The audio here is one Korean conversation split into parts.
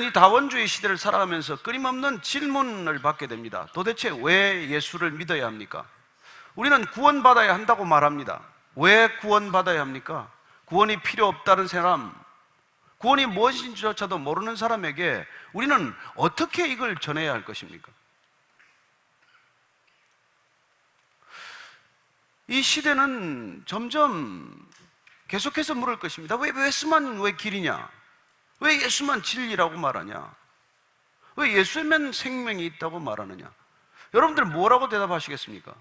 이 다원주의 시대를 살아가면서 끊임없는 질문을 받게 됩니다. 도대체 왜 예수를 믿어야 합니까? 우리는 구원받아야 한다고 말합니다. 왜 구원받아야 합니까? 구원이 필요 없다는 사람, 구원이 무엇인지조차도 모르는 사람에게 우리는 어떻게 이걸 전해야 할 것입니까? 이 시대는 점점 계속해서 물을 것입니다. 왜 예수만 왜 길이냐? 왜 예수만 진리라고 말하냐? 왜 예수에만 생명이 있다고 말하느냐? 여러분들 뭐라고 대답하시겠습니까?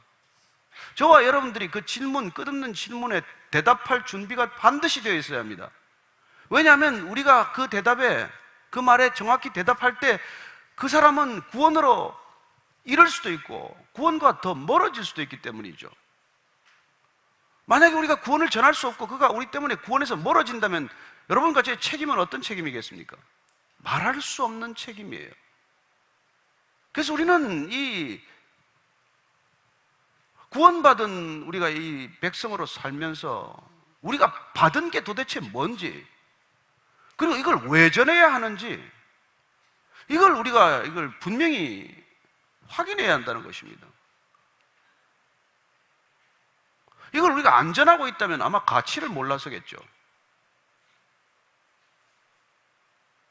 저와 여러분들이 그 질문, 끝없는 질문에 대답할 준비가 반드시 되어 있어야 합니다. 왜냐하면 우리가 그 대답에, 그 말에 정확히 대답할 때 그 사람은 구원으로 이를 수도 있고 구원과 더 멀어질 수도 있기 때문이죠. 만약에 우리가 구원을 전할 수 없고 그가 우리 때문에 구원에서 멀어진다면 여러분과 제 책임은 어떤 책임이겠습니까? 말할 수 없는 책임이에요. 그래서 우리는 이 구원받은 우리가 이 백성으로 살면서 우리가 받은 게 도대체 뭔지, 그리고 이걸 왜 전해야 하는지, 이걸 분명히 확인해야 한다는 것입니다. 이걸 우리가 안 전하고 있다면 아마 가치를 몰라서겠죠.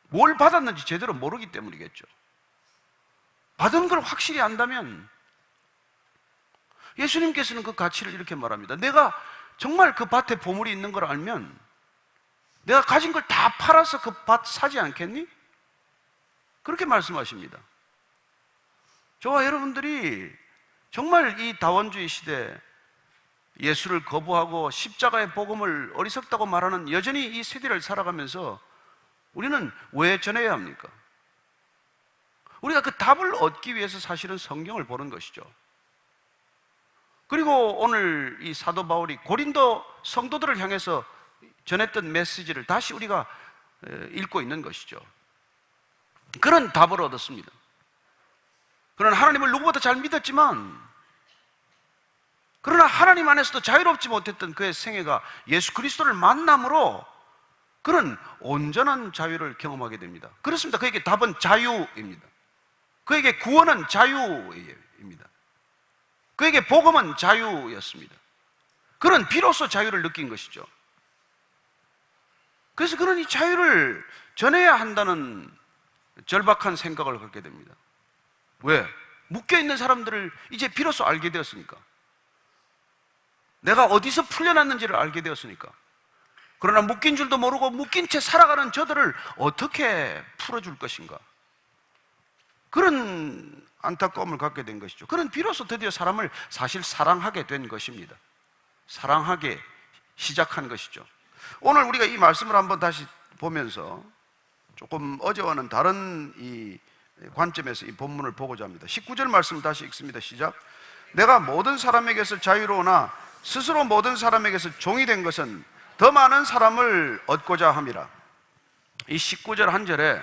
뭘 받았는지 제대로 모르기 때문이겠죠. 받은 걸 확실히 안다면, 예수님께서는 그 가치를 이렇게 말합니다. 내가 정말 그 밭에 보물이 있는 걸 알면 내가 가진 걸 다 팔아서 그 밭 사지 않겠니? 그렇게 말씀하십니다. 저와 여러분들이 정말 이 다원주의 시대, 예수를 거부하고 십자가의 복음을 어리석다고 말하는 여전히 이 세대를 살아가면서 우리는 왜 전해야 합니까? 우리가 그 답을 얻기 위해서 사실은 성경을 보는 것이죠. 그리고 오늘 이 사도 바울이 고린도 성도들을 향해서 전했던 메시지를 다시 우리가 읽고 있는 것이죠. 그런 답을 얻었습니다. 그는 하나님을 누구보다 잘 믿었지만, 그러나 하나님 안에서도 자유롭지 못했던 그의 생애가 예수 그리스도를 만남으로 그는 온전한 자유를 경험하게 됩니다. 그렇습니다. 그에게 답은 자유입니다. 그에게 구원은 자유입니다. 그에게 복음은 자유였습니다. 그는 비로소 자유를 느낀 것이죠. 그래서 그는 이 자유를 전해야 한다는 절박한 생각을 갖게 됩니다. 왜? 묶여있는 사람들을 이제 비로소 알게 되었으니까. 내가 어디서 풀려났는지를 알게 되었으니까. 그러나 묶인 줄도 모르고 묶인 채 살아가는 저들을 어떻게 풀어줄 것인가? 그런 안타까움을 갖게 된 것이죠. 그는 비로소 드디어 사람을 사실 사랑하게 된 것입니다. 사랑하게 시작한 것이죠. 오늘 우리가 이 말씀을 한번 다시 보면서 조금 어제와는 다른 이 관점에서 이 본문을 보고자 합니다. 19절 말씀을 다시 읽습니다. 시작. 내가 모든 사람에게서 자유로우나 스스로 모든 사람에게서 종이 된 것은 더 많은 사람을 얻고자 함이라. 이 19절 한 절에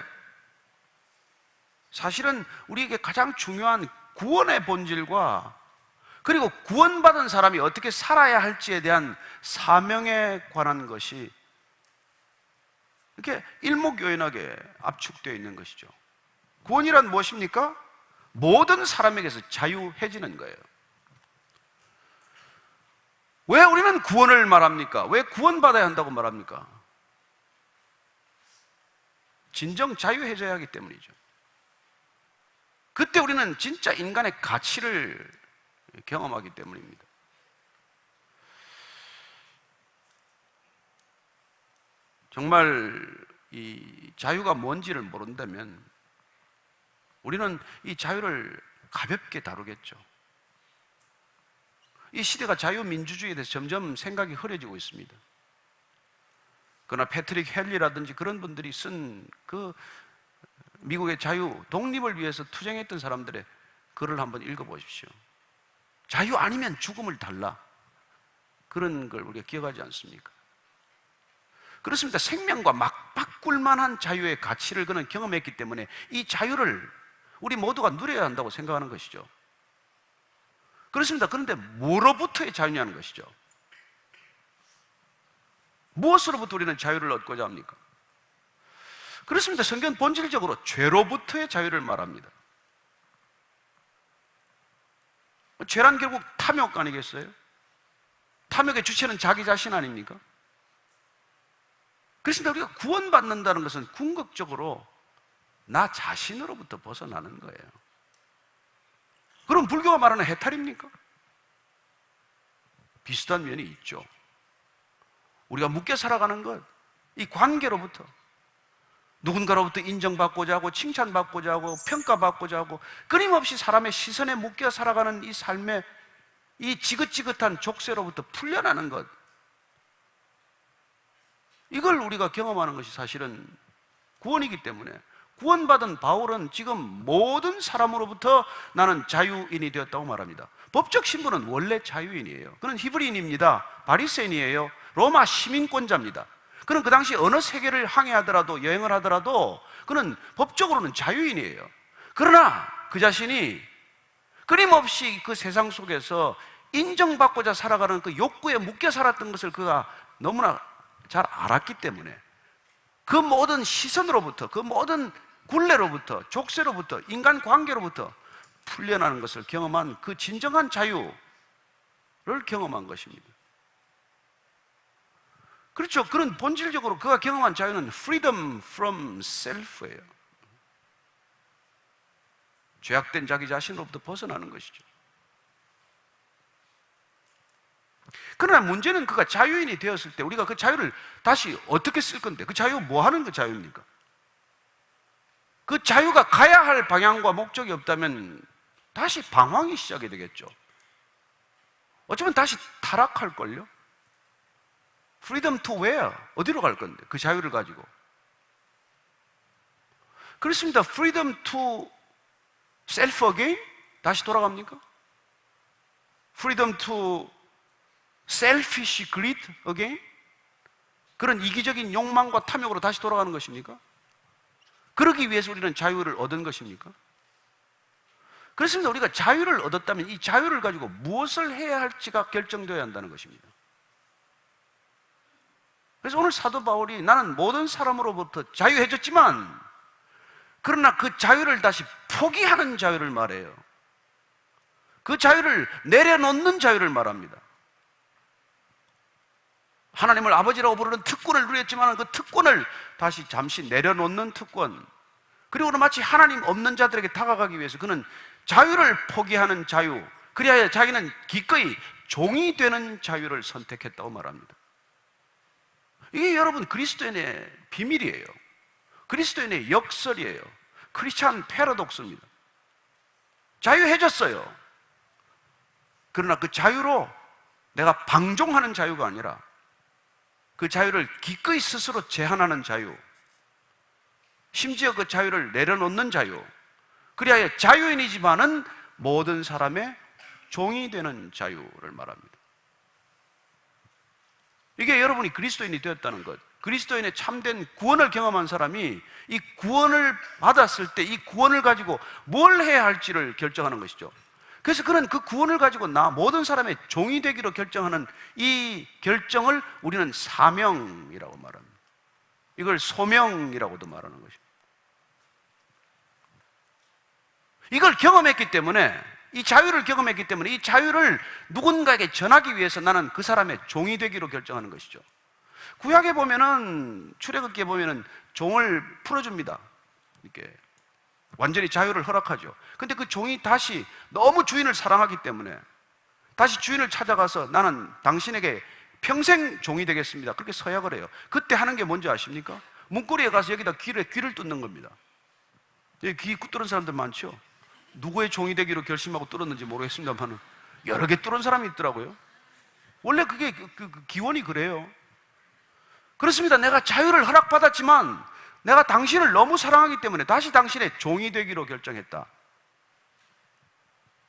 사실은 우리에게 가장 중요한 구원의 본질과 그리고 구원받은 사람이 어떻게 살아야 할지에 대한 사명에 관한 것이 이렇게 일목요연하게 압축되어 있는 것이죠. 구원이란 무엇입니까? 모든 사람에게서 자유해지는 거예요. 왜 우리는 구원을 말합니까? 왜 구원받아야 한다고 말합니까? 진정 자유해져야 하기 때문이죠. 그때 우리는 진짜 인간의 가치를 경험하기 때문입니다. 정말 이 자유가 뭔지를 모른다면 우리는 이 자유를 가볍게 다루겠죠. 이 시대가 자유민주주의에 대해서 점점 생각이 흐려지고 있습니다. 그러나 패트릭 헨리라든지 그런 분들이 쓴 그 미국의 자유, 독립을 위해서 투쟁했던 사람들의 글을 한번 읽어보십시오. 자유 아니면 죽음을 달라. 그런 걸 우리가 기억하지 않습니까? 그렇습니다. 생명과 맞바꿀 만한 자유의 가치를 그는 경험했기 때문에 이 자유를 우리 모두가 누려야 한다고 생각하는 것이죠. 그렇습니다. 그런데 뭐로부터의 자유냐는 것이죠. 무엇으로부터 우리는 자유를 얻고자 합니까? 그렇습니다. 성경은 본질적으로 죄로부터의 자유를 말합니다. 죄란 결국 탐욕 아니겠어요? 탐욕의 주체는 자기 자신 아닙니까? 그렇습니다. 우리가 구원받는다는 것은 궁극적으로 나 자신으로부터 벗어나는 거예요. 그럼 불교가 말하는 해탈입니까? 비슷한 면이 있죠. 우리가 묶여 살아가는 것, 이 관계로부터 누군가로부터 인정받고자 하고 칭찬받고자 하고 평가받고자 하고 끊임없이 사람의 시선에 묶여 살아가는 이 삶의 이 지긋지긋한 족쇄로부터 풀려나는 것, 이걸 우리가 경험하는 것이 사실은 구원이기 때문에 구원받은 바울은 지금 모든 사람으로부터 나는 자유인이 되었다고 말합니다. 법적 신분은 원래 자유인이에요. 그는 히브리인입니다. 바리새인이에요. 로마 시민권자입니다. 그는 그 당시 어느 세계를 항해하더라도 여행을 하더라도 그는 법적으로는 자유인이에요. 그러나 그 자신이 끊임없이 그 세상 속에서 인정받고자 살아가는 그 욕구에 묶여 살았던 것을 그가 너무나 잘 알았기 때문에 그 모든 시선으로부터, 그 모든 굴레로부터, 족쇄로부터, 인간관계로부터 풀려나는 것을 경험한 그 진정한 자유를 경험한 것입니다. 그렇죠. 그런 본질적으로 그가 경험한 자유는 freedom from self예요. 죄악된 자기 자신으로부터 벗어나는 것이죠. 그러나 문제는 그가 자유인이 되었을 때 우리가 그 자유를 다시 어떻게 쓸 건데, 그 자유 뭐 하는 그 자유입니까? 그 자유가 가야 할 방향과 목적이 없다면 다시 방황이 시작이 되겠죠. 어쩌면 다시 타락할걸요? Freedom to where? 어디로 갈 건데? 그 자유를 가지고. 그렇습니다. Freedom to self again? 다시 돌아갑니까? Freedom to selfish greed again? 그런 이기적인 욕망과 탐욕으로 다시 돌아가는 것입니까? 그러기 위해서 우리는 자유를 얻은 것입니까? 그렇습니다. 우리가 자유를 얻었다면 이 자유를 가지고 무엇을 해야 할지가 결정되어야 한다는 것입니다. 그래서 오늘 사도 바울이 나는 모든 사람으로부터 자유해졌지만 그러나 그 자유를 다시 포기하는 자유를 말해요. 그 자유를 내려놓는 자유를 말합니다. 하나님을 아버지라고 부르는 특권을 누렸지만 그 특권을 다시 잠시 내려놓는 특권, 그리고 마치 하나님 없는 자들에게 다가가기 위해서 그는 자유를 포기하는 자유, 그리하여 자기는 기꺼이 종이 되는 자유를 선택했다고 말합니다. 이게 여러분 그리스도인의 비밀이에요. 그리스도인의 역설이에요. 크리스찬 패러독스입니다. 자유해졌어요. 그러나 그 자유로 내가 방종하는 자유가 아니라 그 자유를 기꺼이 스스로 제한하는 자유, 심지어 그 자유를 내려놓는 자유, 그리하여 자유인이지만은 모든 사람의 종이 되는 자유를 말합니다. 이게 여러분이 그리스도인이 되었다는 것, 그리스도인의 참된 구원을 경험한 사람이 이 구원을 받았을 때 이 구원을 가지고 뭘 해야 할지를 결정하는 것이죠. 그래서 그는 그 구원을 가지고 모든 사람의 종이 되기로 결정하는 이 결정을 우리는 사명이라고 말합니다. 이걸 소명이라고도 말하는 것입니다. 이걸 경험했기 때문에, 이 자유를 경험했기 때문에 이 자유를 누군가에게 전하기 위해서 나는 그 사람의 종이 되기로 결정하는 것이죠. 구약에 보면은, 출애굽기에 보면은 종을 풀어줍니다. 이렇게 완전히 자유를 허락하죠. 근데 그 종이 다시 너무 주인을 사랑하기 때문에 다시 주인을 찾아가서 나는 당신에게 평생 종이 되겠습니다, 그렇게 서약을 해요. 그때 하는 게 뭔지 아십니까? 문고리에 가서 여기다 귀를 뚫는 겁니다. 여기 귀 뚫은 사람들 많죠? 누구의 종이 되기로 결심하고 뚫었는지 모르겠습니다만 여러 개 뚫은 사람이 있더라고요. 원래 그게 그 기원이 그래요. 그렇습니다. 내가 자유를 허락받았지만 내가 당신을 너무 사랑하기 때문에 다시 당신의 종이 되기로 결정했다.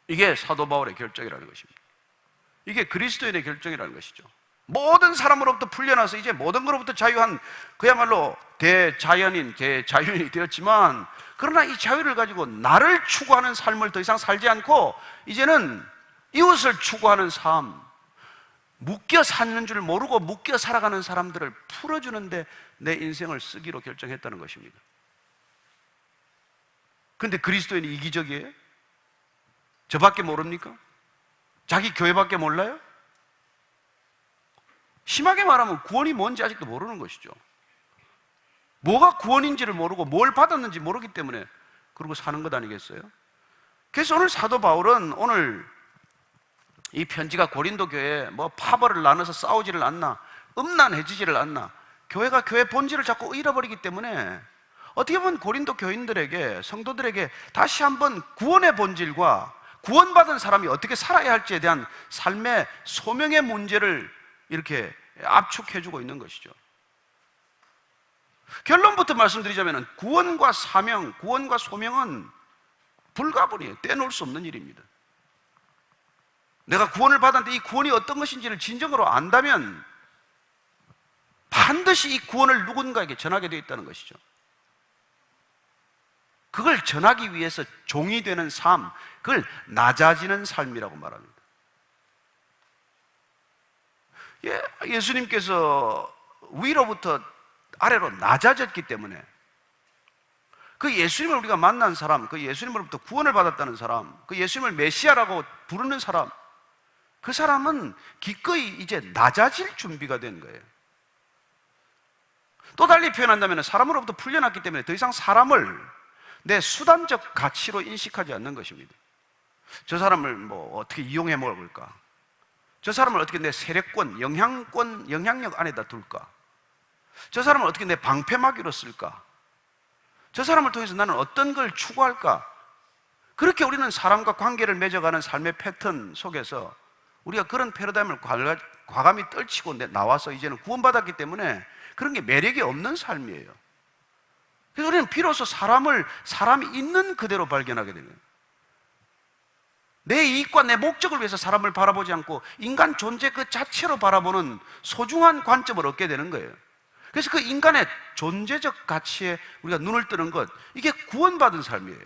이게 사도 바울의 결정이라는 것입니다. 이게 그리스도인의 결정이라는 것이죠. 모든 사람으로부터 풀려나서 이제 모든 것으로부터 자유한 그야말로 대자연인, 대자유인이 되었지만, 그러나 이 자유를 가지고 나를 추구하는 삶을 더 이상 살지 않고 이제는 이웃을 추구하는 삶, 묶여 사는 줄 모르고 묶여 살아가는 사람들을 풀어주는데 내 인생을 쓰기로 결정했다는 것입니다. 근데 그리스도인이 이기적이에요? 저밖에 모릅니까? 자기 교회밖에 몰라요? 심하게 말하면 구원이 뭔지 아직도 모르는 것이죠. 뭐가 구원인지를 모르고 뭘 받았는지 모르기 때문에 그러고 사는 것 아니겠어요? 그래서 오늘 사도 바울은 오늘 이 편지가 고린도 교회에 뭐 파벌을 나눠서 싸우지를 않나, 음란해지지를 않나, 교회가 교회 본질을 자꾸 잃어버리기 때문에 어떻게 보면 고린도 교인들에게, 성도들에게 다시 한번 구원의 본질과 구원받은 사람이 어떻게 살아야 할지에 대한 삶의 소명의 문제를 이렇게 압축해주고 있는 것이죠. 결론부터 말씀드리자면 구원과 사명, 구원과 소명은 불가분이에요. 떼놓을 수 없는 일입니다. 내가 구원을 받았는데 이 구원이 어떤 것인지를 진정으로 안다면 반드시 이 구원을 누군가에게 전하게 되어 있다는 것이죠. 그걸 전하기 위해서 종이 되는 삶, 그걸 낮아지는 삶이라고 말합니다. 예수님께서 위로부터 아래로 낮아졌기 때문에 그 예수님을 우리가 만난 사람, 그 예수님으로부터 구원을 받았다는 사람, 그 예수님을 메시아라고 부르는 사람, 그 사람은 기꺼이 이제 낮아질 준비가 된 거예요. 또 달리 표현한다면 사람으로부터 풀려났기 때문에 더 이상 사람을 내 수단적 가치로 인식하지 않는 것입니다. 저 사람을 뭐 어떻게 이용해 먹을까? 저 사람을 어떻게 내 세력권, 영향력 안에다 둘까? 저 사람을 어떻게 내 방패막이로 쓸까? 저 사람을 통해서 나는 어떤 걸 추구할까? 그렇게 우리는 사람과 관계를 맺어가는 삶의 패턴 속에서 우리가 그런 패러다임을 과감히 떨치고 나와서 이제는 구원받았기 때문에 그런 게 매력이 없는 삶이에요. 그래서 우리는 비로소 사람이 있는 그대로 발견하게 되는 거예요. 내 이익과 내 목적을 위해서 사람을 바라보지 않고 인간 존재 그 자체로 바라보는 소중한 관점을 얻게 되는 거예요. 그래서 그 인간의 존재적 가치에 우리가 눈을 뜨는 것, 이게 구원받은 삶이에요.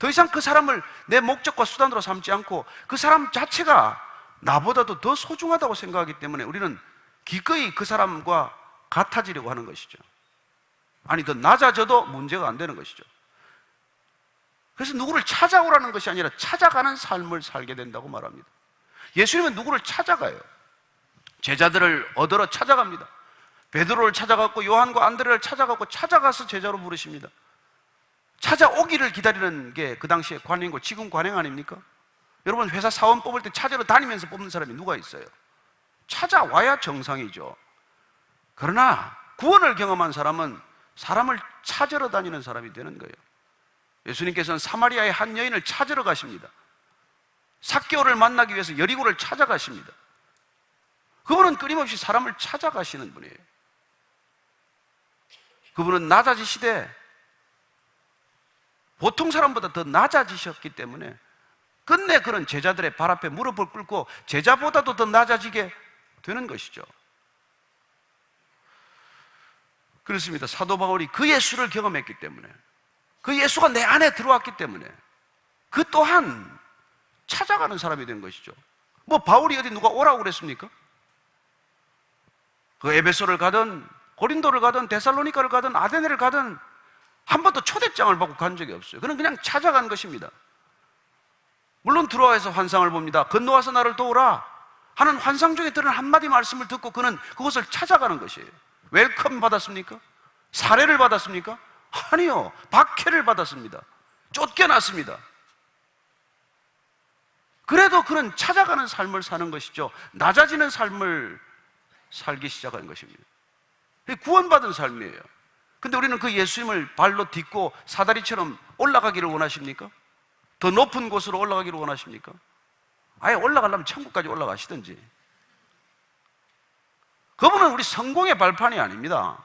더 이상 그 사람을 내 목적과 수단으로 삼지 않고 그 사람 자체가 나보다도 더 소중하다고 생각하기 때문에 우리는 기꺼이 그 사람과 같아지려고 하는 것이죠. 아니, 더 낮아져도 문제가 안 되는 것이죠. 그래서 누구를 찾아오라는 것이 아니라 찾아가는 삶을 살게 된다고 말합니다. 예수님은 누구를 찾아가요? 제자들을 얻으러 찾아갑니다. 베드로를 찾아갔고 요한과 안드레를 찾아갔고 찾아가서 제자로 부르십니다. 찾아오기를 기다리는 게 그 당시에 관행이고 지금 관행 아닙니까? 여러분, 회사 사원 뽑을 때 찾으러 다니면서 뽑는 사람이 누가 있어요? 찾아와야 정상이죠. 그러나 구원을 경험한 사람은 사람을 찾으러 다니는 사람이 되는 거예요. 예수님께서는 사마리아의 한 여인을 찾으러 가십니다. 삭개오를 만나기 위해서 여리고를 찾아가십니다. 그분은 끊임없이 사람을 찾아가시는 분이에요. 그분은 낮아지시되 보통 사람보다 더 낮아지셨기 때문에 끝내 그런 제자들의 발 앞에 무릎을 꿇고 제자보다도 더 낮아지게 되는 것이죠. 그렇습니다. 사도 바울이 그 예수를 경험했기 때문에, 그 예수가 내 안에 들어왔기 때문에 그 또한 찾아가는 사람이 된 것이죠. 뭐 바울이 어디 누가 오라고 그랬습니까? 그 에베소를 가든 고린도를 가든 데살로니카를 가든 아데네를 가든 한 번도 초대장을 받고 간 적이 없어요. 그는 그냥 찾아간 것입니다. 물론 들어와서 환상을 봅니다. 건너와서 나를 도우라 하는 환상 중에 들은 한마디 말씀을 듣고 그는 그것을 찾아가는 것이에요. 웰컴 받았습니까? 사례를 받았습니까? 아니요. 박해를 받았습니다. 쫓겨났습니다. 그래도 그는 찾아가는 삶을 사는 것이죠. 낮아지는 삶을 살기 시작한 것입니다. 구원받은 삶이에요. 근데 우리는 그 예수님을 발로 딛고 사다리처럼 올라가기를 원하십니까? 더 높은 곳으로 올라가기를 원하십니까? 아예 올라가려면 천국까지 올라가시든지. 그분은 우리 성공의 발판이 아닙니다.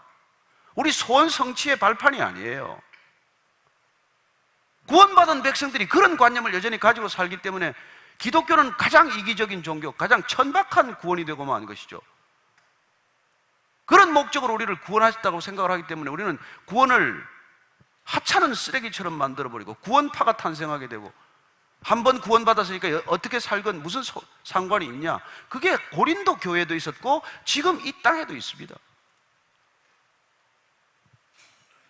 우리 소원 성취의 발판이 아니에요. 구원받은 백성들이 그런 관념을 여전히 가지고 살기 때문에 기독교는 가장 이기적인 종교, 가장 천박한 구원이 되고 만 것이죠. 그런 목적으로 우리를 구원하셨다고 생각을 하기 때문에 우리는 구원을 하찮은 쓰레기처럼 만들어버리고 구원파가 탄생하게 되고, 한 번 구원받았으니까 어떻게 살건 무슨 상관이 있냐? 그게 고린도 교회도 있었고 지금 이 땅에도 있습니다.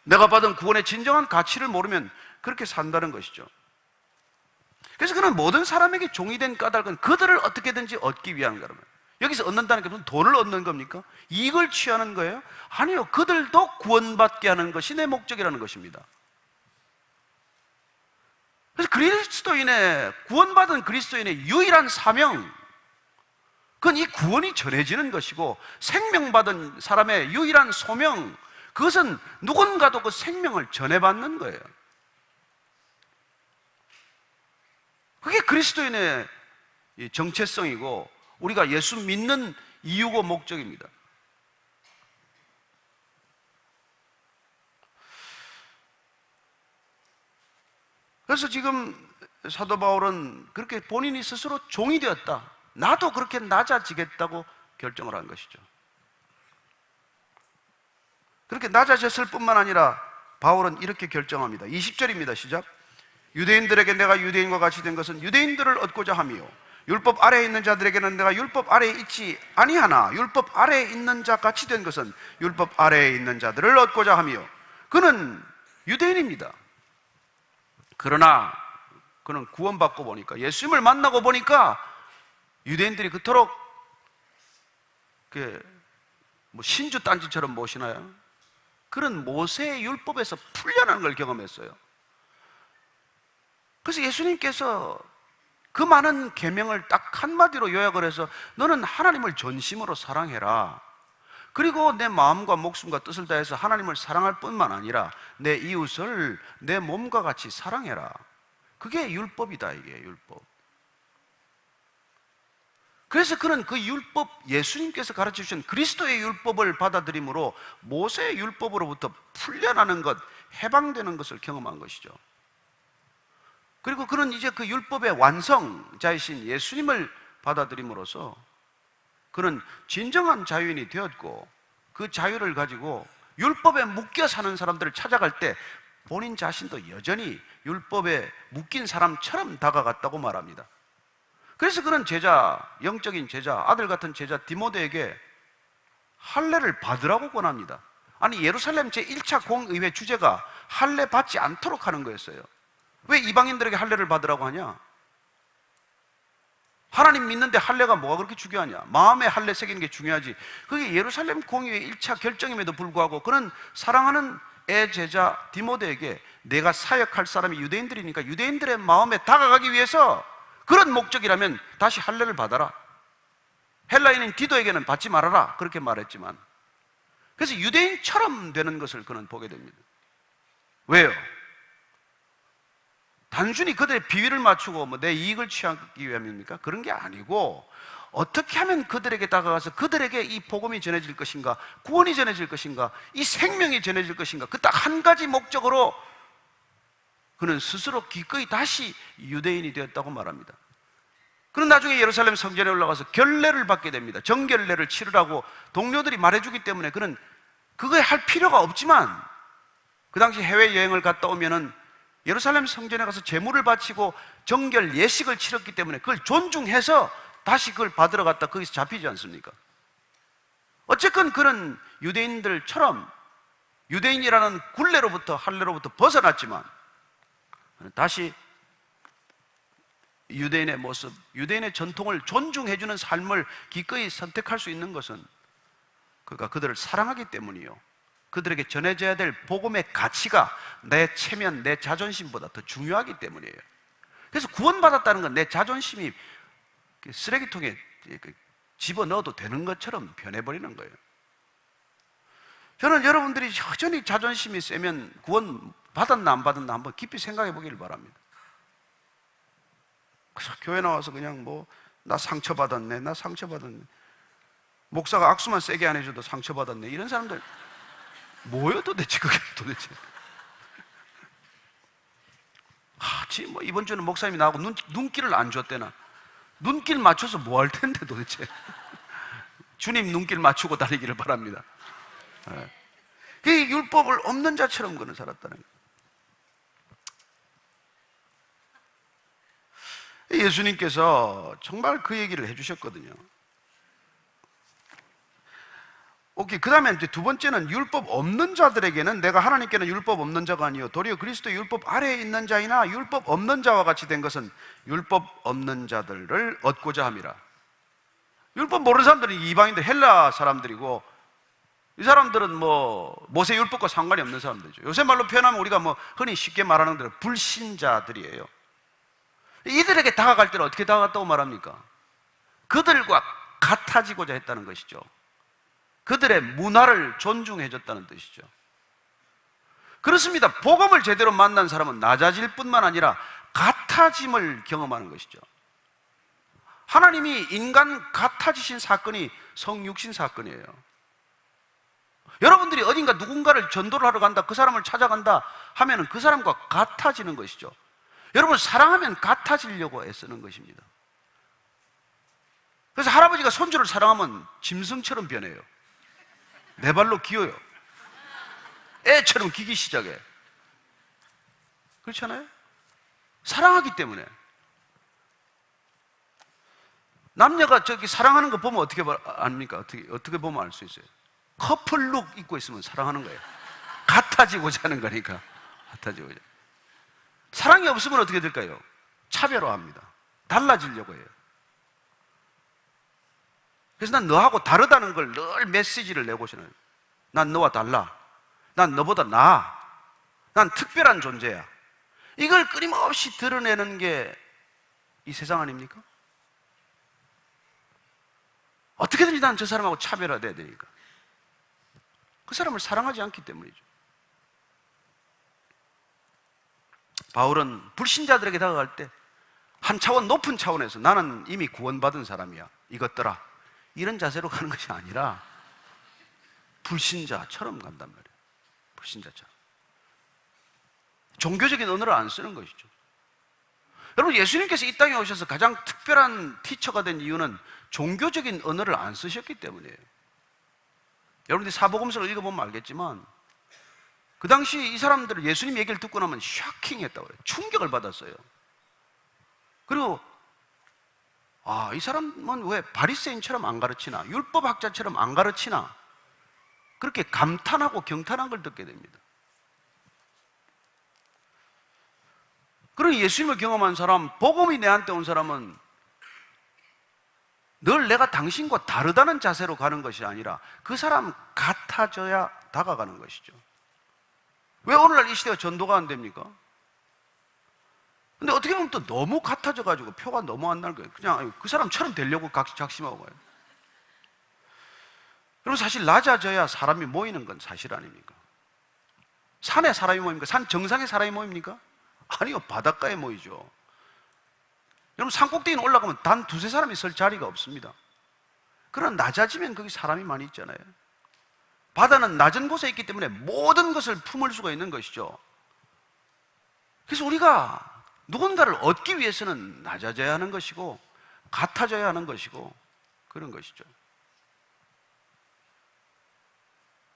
내가 받은 구원의 진정한 가치를 모르면 그렇게 산다는 것이죠. 그래서 그는 모든 사람에게 종이 된 까닭은 그들을 어떻게든지 얻기 위한 거라면, 여기서 얻는다는 게 무슨 돈을 얻는 겁니까? 이익을 취하는 거예요? 아니요, 그들도 구원받게 하는 것이 내 목적이라는 것입니다. 그래서 구원받은 그리스도인의 유일한 사명, 그건 이 구원이 전해지는 것이고, 생명받은 사람의 유일한 소명, 그것은 누군가도 그 생명을 전해받는 거예요. 그게 그리스도인의 정체성이고 우리가 예수 믿는 이유고 목적입니다. 그래서 지금 사도 바울은 그렇게 본인이 스스로 종이 되었다, 나도 그렇게 낮아지겠다고 결정을 한 것이죠. 그렇게 낮아졌을 뿐만 아니라 바울은 이렇게 결정합니다. 20절입니다. 시작. 유대인들에게 내가 유대인과 같이 된 것은 유대인들을 얻고자 함이요, 율법 아래에 있는 자들에게는 내가 율법 아래에 있지 아니하나 율법 아래에 있는 자 같이 된 것은 율법 아래에 있는 자들을 얻고자 함이요. 그는 유대인입니다. 그러나 그는 구원받고 보니까, 예수님을 만나고 보니까 유대인들이 그토록 신주 딴지처럼 모시나요? 그런 모세의 율법에서 풀려나는 걸 경험했어요. 그래서 예수님께서 그 많은 계명을 딱 한마디로 요약을 해서 너는 하나님을 전심으로 사랑해라, 그리고 내 마음과 목숨과 뜻을 다해서 하나님을 사랑할 뿐만 아니라 내 이웃을 내 몸과 같이 사랑해라. 그게 율법이다. 이게 율법. 그래서 그는 그 율법, 예수님께서 가르쳐 주신 그리스도의 율법을 받아들임으로 모세의 율법으로부터 풀려나는 것, 해방되는 것을 경험한 것이죠. 그리고 그는 이제 그 율법의 완성자이신 예수님을 받아들임으로써 그는 진정한 자유인이 되었고, 그 자유를 가지고 율법에 묶여 사는 사람들을 찾아갈 때 본인 자신도 여전히 율법에 묶인 사람처럼 다가갔다고 말합니다. 그래서 그는 영적인 제자, 아들 같은 제자 디모데에게 할례를 받으라고 권합니다. 아니, 예루살렘 제1차 공의회 주제가 할례 받지 않도록 하는 거였어요. 왜 이방인들에게 할례를 받으라고 하냐? 하나님 믿는데 할례가 뭐가 그렇게 중요하냐? 마음에 할례 새기는 게 중요하지. 그게 예루살렘 공의회 1차 결정임에도 불구하고 그는 사랑하는 애 제자 디모데에게 내가 사역할 사람이 유대인들이니까 유대인들의 마음에 다가가기 위해서 그런 목적이라면 다시 할례를 받아라. 헬라인인 디도에게는 받지 말아라. 그렇게 말했지만, 그래서 유대인처럼 되는 것을 그는 보게 됩니다. 왜요? 단순히 그들의 비위를 맞추고 내 이익을 취하기 위함입니까? 그런 게 아니고, 어떻게 하면 그들에게 다가가서 그들에게 이 복음이 전해질 것인가, 구원이 전해질 것인가, 이 생명이 전해질 것인가, 그 딱 한 가지 목적으로 그는 스스로 기꺼이 다시 유대인이 되었다고 말합니다. 그는 나중에 예루살렘 성전에 올라가서 결례를 받게 됩니다. 정결례를 치르라고 동료들이 말해주기 때문에 그는 그거에 할 필요가 없지만, 그 당시 해외여행을 갔다 오면은 예루살렘 성전에 가서 제물을 바치고 정결 예식을 치렀기 때문에 그걸 존중해서 다시 그걸 받으러 갔다 거기서 잡히지 않습니까? 어쨌건 그는 유대인들처럼 유대인이라는 굴레로부터, 할례로부터 벗어났지만 다시 유대인의 모습, 유대인의 전통을 존중해주는 삶을 기꺼이 선택할 수 있는 것은 그가 그들을 사랑하기 때문이요, 그들에게 전해져야 될 복음의 가치가 내 체면, 내 자존심보다 더 중요하기 때문이에요. 그래서 구원받았다는 건 내 자존심이 쓰레기통에 집어넣어도 되는 것처럼 변해버리는 거예요. 저는 여러분들이 여전히 자존심이 세면 구원 받았나 안 받았나 한번 깊이 생각해 보기를 바랍니다. 그래서 교회 나와서 그냥 나 상처받았네, 나 상처받았네, 목사가 악수만 세게 안 해줘도 상처받았네, 이런 사람들 뭐예요 도대체? 그게 도대체 지금 이번 주는 목사님이 나하고 눈길을 안 줬대나. 눈길 맞춰서 뭐 할 텐데 도대체. 주님 눈길 맞추고 다니기를 바랍니다. 그 율법을 없는 자처럼 그는 살았다는 거예요. 예수님께서 정말 그 얘기를 해주셨거든요. 오케이. 그 다음에 이제 두 번째는 율법 없는 자들에게는 내가 하나님께는 율법 없는 자가 아니요 도리어 그리스도의 율법 아래에 있는 자이나 율법 없는 자와 같이 된 것은 율법 없는 자들을 얻고자 함이라. 율법 모르는 사람들은 이방인들, 헬라 사람들이고, 이 사람들은 뭐 모세 율법과 상관이 없는 사람들이죠. 요새 말로 표현하면 우리가 뭐 흔히 쉽게 말하는 대로 불신자들이에요. 이들에게 다가갈 때는 어떻게 다가갔다고 말합니까? 그들과 같아지고자 했다는 것이죠. 그들의 문화를 존중해줬다는 뜻이죠. 그렇습니다. 복음을 제대로 만난 사람은 낮아질 뿐만 아니라 같아짐을 경험하는 것이죠. 하나님이 인간 같아지신 사건이 성육신 사건이에요. 여러분들이 어딘가 누군가를 전도를 하러 간다, 그 사람을 찾아간다 하면은 그 사람과 같아지는 것이죠. 여러분, 사랑하면 같아지려고 애쓰는 것입니다. 그래서 할아버지가 손주를 사랑하면 짐승처럼 변해요. 내 발로 기어요. 애처럼 기기 시작해. 그렇잖아요? 사랑하기 때문에. 남녀가 저기 사랑하는 거 보면 어떻게 압니까? 어떻게 보면 알 수 있어요? 커플룩 입고 있으면 사랑하는 거예요. 같아지고자 하는 거니까. 같아지고자. 사랑이 없으면 어떻게 될까요? 차별화합니다. 달라지려고 해요. 그래서 난 너하고 다르다는 걸 늘 메시지를 내고 싶어요. 난 너와 달라. 난 너보다 나아. 난 특별한 존재야. 이걸 끊임없이 드러내는 게 이 세상 아닙니까? 어떻게든지 난 저 사람하고 차별화돼야 되니까. 그 사람을 사랑하지 않기 때문이죠. 바울은 불신자들에게 다가갈 때 한 차원 높은 차원에서 나는 이미 구원받은 사람이야, 이것들아, 이런 자세로 가는 것이 아니라 불신자처럼 간단 말이에요. 불신자처럼. 종교적인 언어를 안 쓰는 것이죠. 여러분, 예수님께서 이 땅에 오셔서 가장 특별한 티처가 된 이유는 종교적인 언어를 안 쓰셨기 때문이에요. 여러분들이 사복음서를 읽어보면 알겠지만 그 당시 이 사람들은 예수님 얘기를 듣고 나면 샤킹했다고 해요. 충격을 받았어요. 그리고 이 사람은 왜 바리새인처럼 안 가르치나, 율법학자처럼 안 가르치나, 그렇게 감탄하고 경탄한 걸 듣게 됩니다. 그런 예수님을 경험한 사람, 복음이 내한테 온 사람은 늘 내가 당신과 다르다는 자세로 가는 것이 아니라 그 사람 같아져야 다가가는 것이죠. 왜 오늘날 이 시대가 전도가 안 됩니까? 근데 어떻게 보면 또 너무 같아져가지고 표가 너무 안 날 거예요. 그냥 그 사람처럼 되려고 작심하고 가요. 그리고 사실 낮아져야 사람이 모이는 건 사실 아닙니까? 산에 사람이 모입니까? 산 정상에 사람이 모입니까? 아니요, 바닷가에 모이죠. 여러분, 산 꼭대기는 올라가면 단 두세 사람이 설 자리가 없습니다. 그러나 낮아지면 거기 사람이 많이 있잖아요. 바다는 낮은 곳에 있기 때문에 모든 것을 품을 수가 있는 것이죠. 그래서 우리가 누군가를 얻기 위해서는 낮아져야 하는 것이고 같아져야 하는 것이고 그런 것이죠.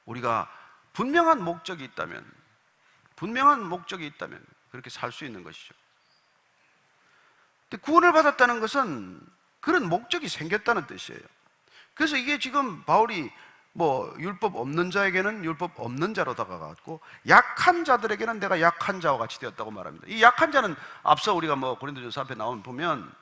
우리가 분명한 목적이 있다면 그렇게 살 수 있는 것이죠. 근데 구원을 받았다는 것은 그런 목적이 생겼다는 뜻이에요. 그래서 이게 지금 바울이 율법 없는 자에게는 율법 없는 자로 다가갔고 약한 자들에게는 내가 약한 자와 같이 되었다고 말합니다. 이 약한 자는 앞서 우리가 고린도전서 앞에 보면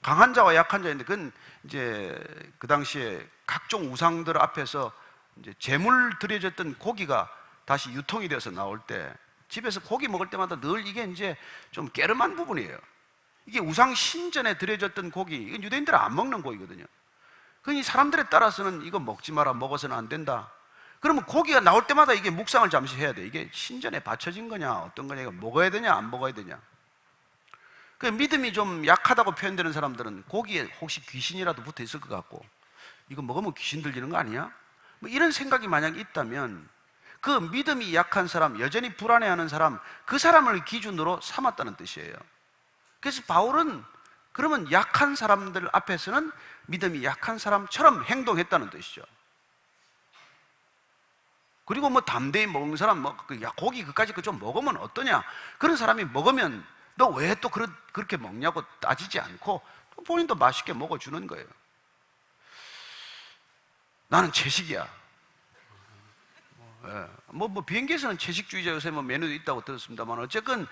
강한 자와 약한 자인데, 그건 이제 그 당시에 각종 우상들 앞에서 이제 제물 드려졌던 고기가 다시 유통이 되어서 나올 때 집에서 고기 먹을 때마다 늘 이게 이제 좀 깨름한 부분이에요. 이게 우상 신전에 드려졌던 고기, 이건 유대인들은 안 먹는 고기거든요. 그러니 사람들에 따라서는 이거 먹지 마라, 먹어서는 안 된다. 그러면 고기가 나올 때마다 이게 묵상을 잠시 해야 돼. 이게 신전에 바쳐진 거냐, 어떤 거냐, 이거 먹어야 되냐, 안 먹어야 되냐. 그 믿음이 좀 약하다고 표현되는 사람들은 고기에 혹시 귀신이라도 붙어 있을 것 같고, 이거 먹으면 귀신 들리는 거 아니야? 이런 생각이 만약 있다면 그 믿음이 약한 사람, 여전히 불안해하는 사람, 그 사람을 기준으로 삼았다는 뜻이에요. 그래서 바울은 그러면 약한 사람들 앞에서는 믿음이 약한 사람처럼 행동했다는 뜻이죠. 그리고 담대히 먹는 사람, 고기 그까짓 거 좀 먹으면 어떠냐? 그런 사람이 먹으면 너 왜 또 그렇게 먹냐고 따지지 않고 본인도 맛있게 먹어주는 거예요. 나는 채식이야. 비행기에서는 채식주의자 요새 메뉴도 있다고 들었습니다만, 어쨌건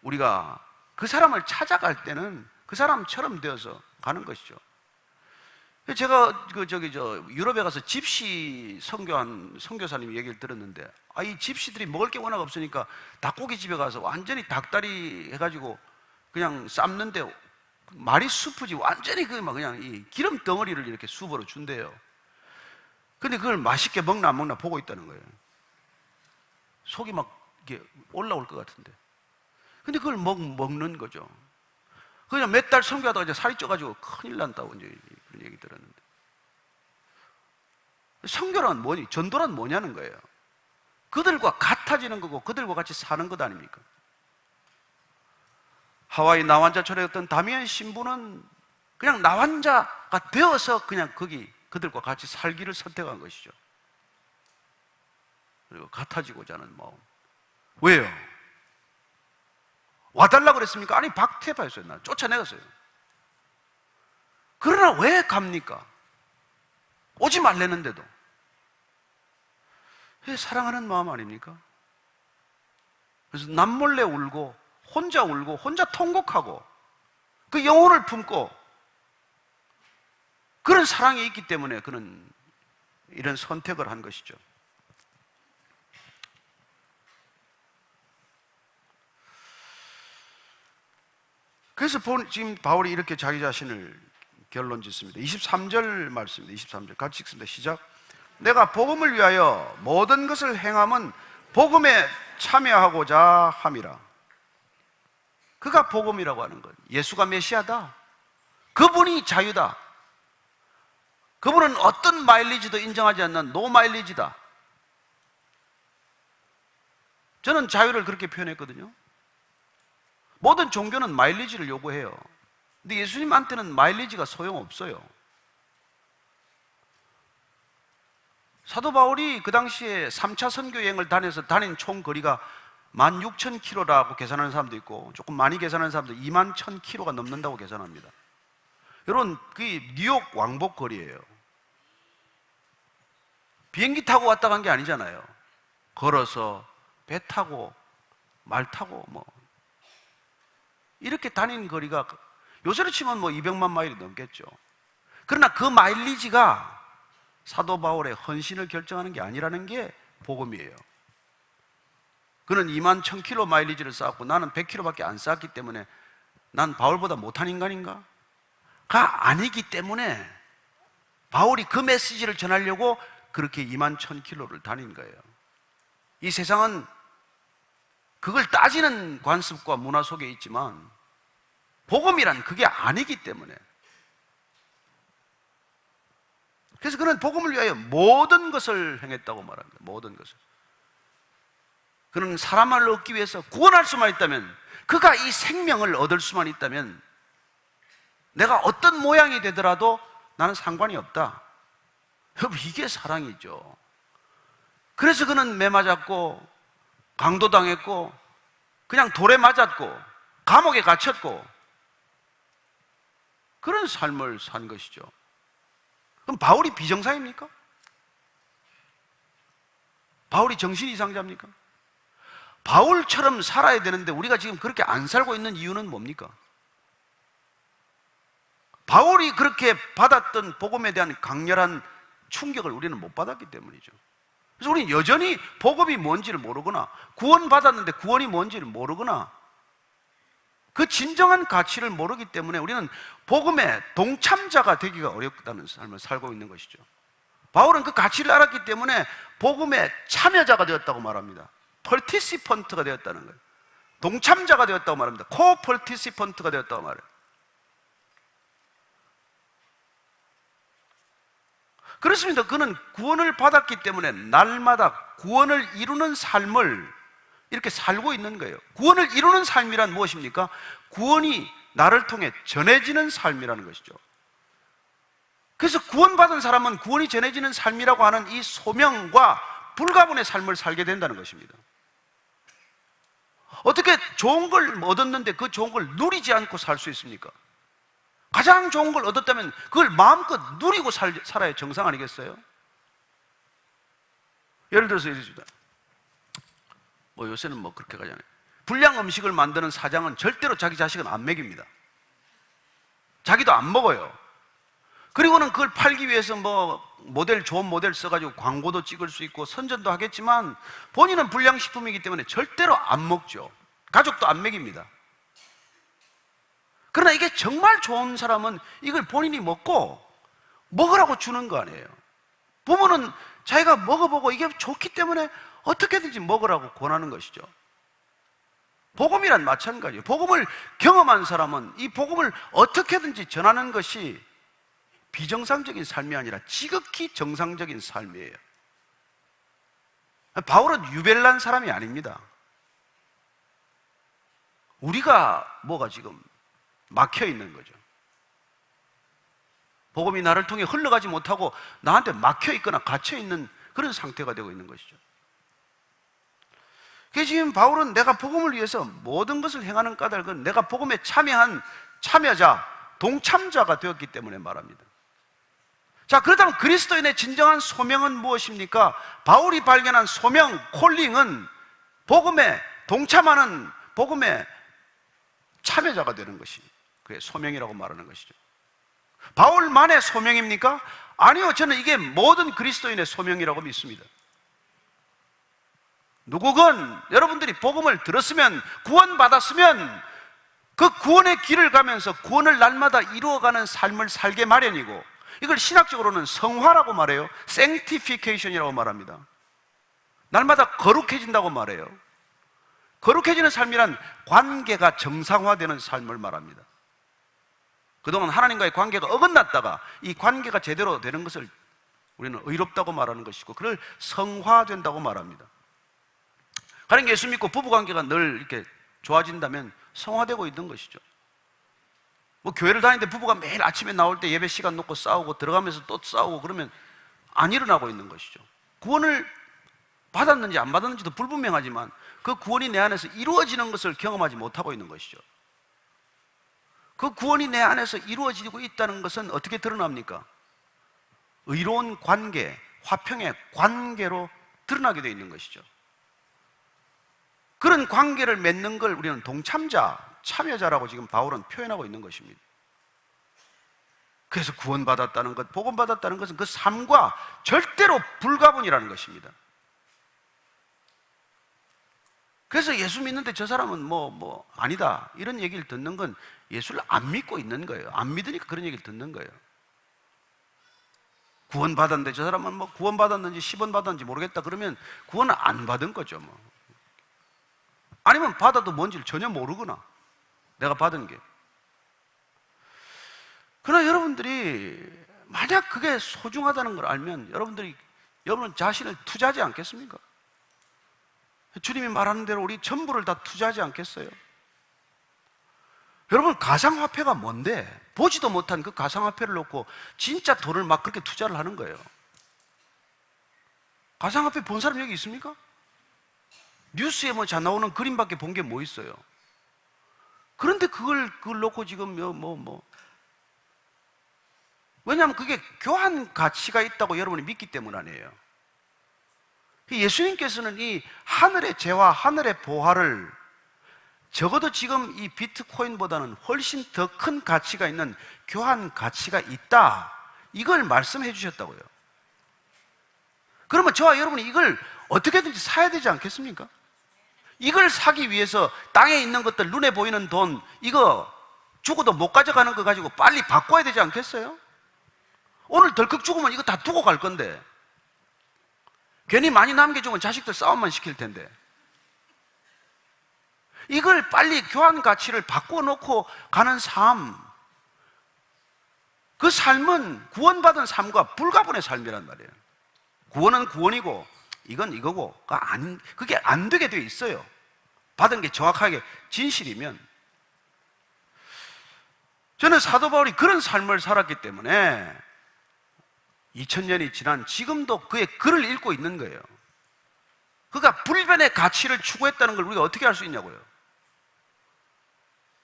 우리가 그 사람을 찾아갈 때는 그 사람처럼 되어서 가는 것이죠. 제가 유럽에 가서 집시 선교한 선교사님 얘기를 들었는데, 이 집시들이 먹을 게 워낙 없으니까 닭고기 집에 가서 완전히 닭다리 해가지고 그냥 삶는데 말이 수프지 완전히 그냥 이 기름 덩어리를 이렇게 수저로 준대요. 근데 그걸 맛있게 먹나 안 먹나 보고 있다는 거예요. 속이 막 이렇게 올라올 것 같은데. 근데 그걸 먹는 거죠. 그냥 몇 달 선교하다가 이제 살이 쪄가지고 큰일 난다고 이제 그런 얘기 들었는데. 선교란 뭐니? 전도란 뭐냐는 거예요. 그들과 같아지는 거고 그들과 같이 사는 것 아닙니까? 하와이 나환자촌의 어떤 다미안 신부는 그냥 나환자가 되어서 그냥 그들과 같이 살기를 선택한 것이죠. 그리고 같아지고자 하는 마음. 왜요? 와달라고 그랬습니까? 아니, 박태파였어요. 나 쫓아내갔어요. 그러나 왜 갑니까? 오지 말랬는데도. 왜 사랑하는 마음 아닙니까? 그래서 남몰래 울고 혼자 통곡하고 그 영혼을 품고 그런 사랑이 있기 때문에 그는 이런 선택을 한 것이죠. 그래서 지금 바울이 이렇게 자기 자신을 결론 짓습니다. 23절 말씀입니다. 23절 같이 읽습니다. 시작. 내가 복음을 위하여 모든 것을 행함은 복음에 참여하고자 함이라. 그가 복음이라고 하는 것. 예수가 메시아다. 그분이 자유다. 그분은 어떤 마일리지도 인정하지 않는 노 마일리지다. 저는 자유를 그렇게 표현했거든요. 모든 종교는 마일리지를 요구해요. 근데 예수님한테는 마일리지가 소용없어요. 사도 바울이 그 당시에 3차 선교 여행을 다닌 총 거리가 16,000km라고 계산하는 사람도 있고, 조금 많이 계산하는 사람도 21,000km가 넘는다고 계산합니다. 여러분, 그게 뉴욕 왕복 거리예요. 비행기 타고 왔다 간 게 아니잖아요. 걸어서, 배 타고, 말 타고 이렇게 다닌 거리가 요새로 치면 200만 마일이 넘겠죠. 그러나 그 마일리지가 사도 바울의 헌신을 결정하는 게 아니라는 게 복음이에요. 그는 21,000km 마일리지를 쌓았고 나는 100km밖에 안 쌓았기 때문에 난 바울보다 못한 인간인가? 가 아니기 때문에 바울이 그 메시지를 전하려고 그렇게 21,000km를 다닌 거예요. 이 세상은 그걸 따지는 관습과 문화 속에 있지만 복음이란 그게 아니기 때문에, 그래서 그는 복음을 위하여 모든 것을 행했다고 말합니다. 모든 것을. 그는 사람을 얻기 위해서 구원할 수만 있다면, 그가 이 생명을 얻을 수만 있다면 내가 어떤 모양이 되더라도 나는 상관이 없다. 여러분, 이게 사랑이죠. 그래서 그는 매 맞았고 강도당했고 그냥 돌에 맞았고 감옥에 갇혔고 그런 삶을 산 것이죠. 그럼 바울이 비정상입니까? 바울이 정신 이상자입니까? 바울처럼 살아야 되는데 우리가 지금 그렇게 안 살고 있는 이유는 뭡니까? 바울이 그렇게 받았던 복음에 대한 강렬한 충격을 우리는 못 받았기 때문이죠. 그래서 우리는 여전히 복음이 뭔지를 모르거나 구원받았는데 구원이 뭔지를 모르거나 그 진정한 가치를 모르기 때문에 우리는 복음의 동참자가 되기가 어렵다는 삶을 살고 있는 것이죠. 바울은 그 가치를 알았기 때문에 복음의 참여자가 되었다고 말합니다. participant가 되었다는 거예요. 동참자가 되었다고 말합니다. co-participant가 되었다고 말해요. 그렇습니다. 그는 구원을 받았기 때문에 날마다 구원을 이루는 삶을 이렇게 살고 있는 거예요. 구원을 이루는 삶이란 무엇입니까? 구원이 나를 통해 전해지는 삶이라는 것이죠. 그래서 구원받은 사람은 구원이 전해지는 삶이라고 하는 이 소명과 불가분의 삶을 살게 된다는 것입니다. 어떻게 좋은 걸 얻었는데 그 좋은 걸 누리지 않고 살 수 있습니까? 가장 좋은 걸 얻었다면 그걸 마음껏 누리고 살아야 정상 아니겠어요? 예를 들어서 이렇습니다. 요새는 그렇게 가잖아요. 불량 음식을 만드는 사장은 절대로 자기 자식은 안 먹입니다. 자기도 안 먹어요. 그리고는 그걸 팔기 위해서 좋은 모델 써가지고 광고도 찍을 수 있고 선전도 하겠지만 본인은 불량식품이기 때문에 절대로 안 먹죠. 가족도 안 먹입니다. 그러나 이게 정말 좋은 사람은 이걸 본인이 먹으라고 주는 거 아니에요. 부모는 자기가 먹어보고 이게 좋기 때문에 어떻게든지 먹으라고 권하는 것이죠. 복음이란 마찬가지예요. 복음을 경험한 사람은 이 복음을 어떻게든지 전하는 것이 비정상적인 삶이 아니라 지극히 정상적인 삶이에요. 바울은 유별난 사람이 아닙니다. 우리가 뭐가 지금 막혀 있는 거죠. 복음이 나를 통해 흘러가지 못하고 나한테 막혀 있거나 갇혀 있는 그런 상태가 되고 있는 것이죠. 그래서 지금 바울은 내가 복음을 위해서 모든 것을 행하는 까닭은 내가 복음에 참여한 참여자, 동참자가 되었기 때문에 말합니다. 자, 그렇다면 그리스도인의 진정한 소명은 무엇입니까? 바울이 발견한 소명, 콜링은 복음에 동참하는 복음의 참여자가 되는 것이 그의 소명이라고 말하는 것이죠. 바울만의 소명입니까? 아니요, 저는 이게 모든 그리스도인의 소명이라고 믿습니다. 누구건 여러분들이 복음을 들었으면, 구원받았으면 그 구원의 길을 가면서 구원을 날마다 이루어가는 삶을 살게 마련이고, 이걸 신학적으로는 성화라고 말해요. sanctification이라고 말합니다. 날마다 거룩해진다고 말해요. 거룩해지는 삶이란 관계가 정상화되는 삶을 말합니다. 그동안 하나님과의 관계가 어긋났다가 이 관계가 제대로 되는 것을 우리는 의롭다고 말하는 것이고, 그걸 성화된다고 말합니다. 가령 예수 믿고 부부관계가 늘 이렇게 좋아진다면 성화되고 있는 것이죠. 교회를 다니는데 부부가 매일 아침에 나올 때 예배 시간 놓고 싸우고 들어가면서 또 싸우고 그러면 안 일어나고 있는 것이죠. 구원을 받았는지 안 받았는지도 불분명하지만 그 구원이 내 안에서 이루어지는 것을 경험하지 못하고 있는 것이죠. 그 구원이 내 안에서 이루어지고 있다는 것은 어떻게 드러납니까? 의로운 관계, 화평의 관계로 드러나게 되어 있는 것이죠. 그런 관계를 맺는 걸 우리는 동참자, 참여자라고 지금 바울은 표현하고 있는 것입니다. 그래서 구원받았다는 것, 복음받았다는 것은 그 삶과 절대로 불가분이라는 것입니다. 그래서 예수 믿는데 저 사람은 아니다 이런 얘기를 듣는 건 예수를 안 믿고 있는 거예요. 안 믿으니까 그런 얘기를 듣는 거예요. 구원받았는데 저 사람은 구원받았는지 10원 받았는지 모르겠다 그러면 구원을 안 받은 거죠. 아니면 받아도 뭔지를 전혀 모르거나 내가 받은 게. 그러나 여러분들이 만약 그게 소중하다는 걸 알면 여러분 자신을 투자하지 않겠습니까? 주님이 말하는 대로 우리 전부를 다 투자하지 않겠어요? 여러분, 가상화폐가 뭔데? 보지도 못한 그 가상화폐를 놓고 진짜 돈을 막 그렇게 투자를 하는 거예요. 가상화폐 본 사람 여기 있습니까? 뉴스에 잘 나오는 그림밖에 본 게 뭐 있어요? 그런데 그걸 놓고 지금 왜냐하면 그게 교환 가치가 있다고 여러분이 믿기 때문 아니에요. 예수님께서는 이 하늘의 재화, 하늘의 보화를 적어도 지금 이 비트코인보다는 훨씬 더 큰 가치가 있는 교환 가치가 있다, 이걸 말씀해 주셨다고요. 그러면 저와 여러분이 이걸 어떻게든지 사야 되지 않겠습니까? 이걸 사기 위해서 땅에 있는 것들, 눈에 보이는 돈, 이거 죽어도 못 가져가는 거 가지고 빨리 바꿔야 되지 않겠어요? 오늘 덜컥 죽으면 이거 다 두고 갈 건데, 괜히 많이 남겨주면 자식들 싸움만 시킬 텐데, 이걸 빨리 교환 가치를 바꿔놓고 가는 삶, 그 삶은 구원받은 삶과 불가분의 삶이란 말이에요. 구원은 구원이고 이건 이거고 그게 안 되게 되어 있어요. 받은 게 정확하게 진실이면. 저는 사도 바울이 그런 삶을 살았기 때문에 2000년이 지난 지금도 그의 글을 읽고 있는 거예요. 그가 불변의 가치를 추구했다는 걸 우리가 어떻게 알 수 있냐고요.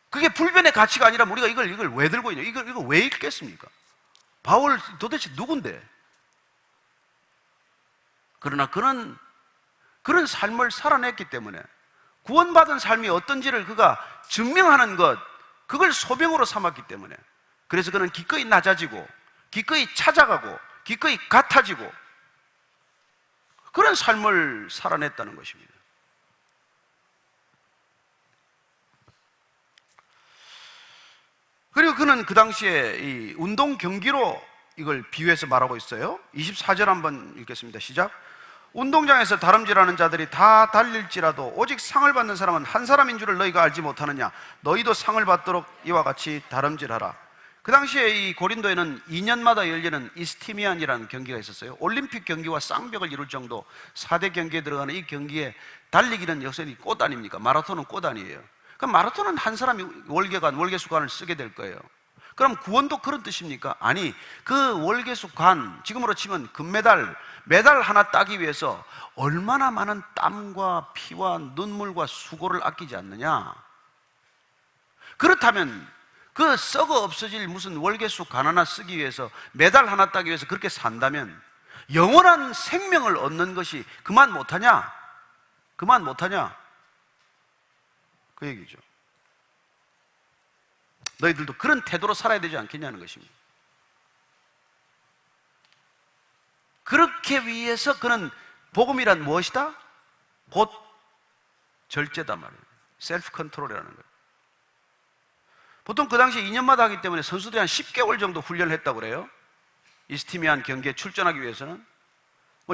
그게 불변의 가치가 아니라면 우리가 이걸 왜 들고 있냐, 이걸 왜 읽겠습니까? 바울 도대체 누군데? 그러나 그런 삶을 살아냈기 때문에 구원받은 삶이 어떤지를 그가 증명하는 것, 그걸 소명으로 삼았기 때문에, 그래서 그는 기꺼이 낮아지고 기꺼이 찾아가고 기꺼이 같아지고 그런 삶을 살아냈다는 것입니다. 그리고 그는 그 당시에 이 운동 경기로 이걸 비유해서 말하고 있어요. 24절 한번 읽겠습니다. 시작. 운동장에서 다름질하는 자들이 다 달릴지라도 오직 상을 받는 사람은 한 사람인 줄을 너희가 알지 못하느냐? 너희도 상을 받도록 이와 같이 다름질하라. 그 당시에 이 고린도에는 2년마다 열리는 이스티미안이라는 경기가 있었어요. 올림픽 경기와 쌍벽을 이룰 정도 4대 경기에 들어가는 이 경기에 달리기는 역시 꽃 아닙니까? 마라톤은 꽃 아니에요. 그럼 마라톤은 한 사람이 월계수관을 쓰게 될 거예요. 그럼 구원도 그런 뜻입니까? 아니, 그 월계수관, 지금으로 치면 금메달, 메달 하나 따기 위해서 얼마나 많은 땀과 피와 눈물과 수고를 아끼지 않느냐? 그렇다면 그 썩어 없어질 무슨 월계수관 하나 쓰기 위해서, 메달 하나 따기 위해서 그렇게 산다면 영원한 생명을 얻는 것이 그만 못하냐? 그만 못하냐? 그 얘기죠. 너희들도 그런 태도로 살아야 되지 않겠냐는 것입니다. 그렇게 위해서 그는 복음이란 무엇이다? 곧 절제다 말이에요. 셀프 컨트롤이라는 거예요. 보통 그 당시 2년마다 하기 때문에 선수들이 한 10개월 정도 훈련을 했다고 그래요. 이스티미안 경기에 출전하기 위해서는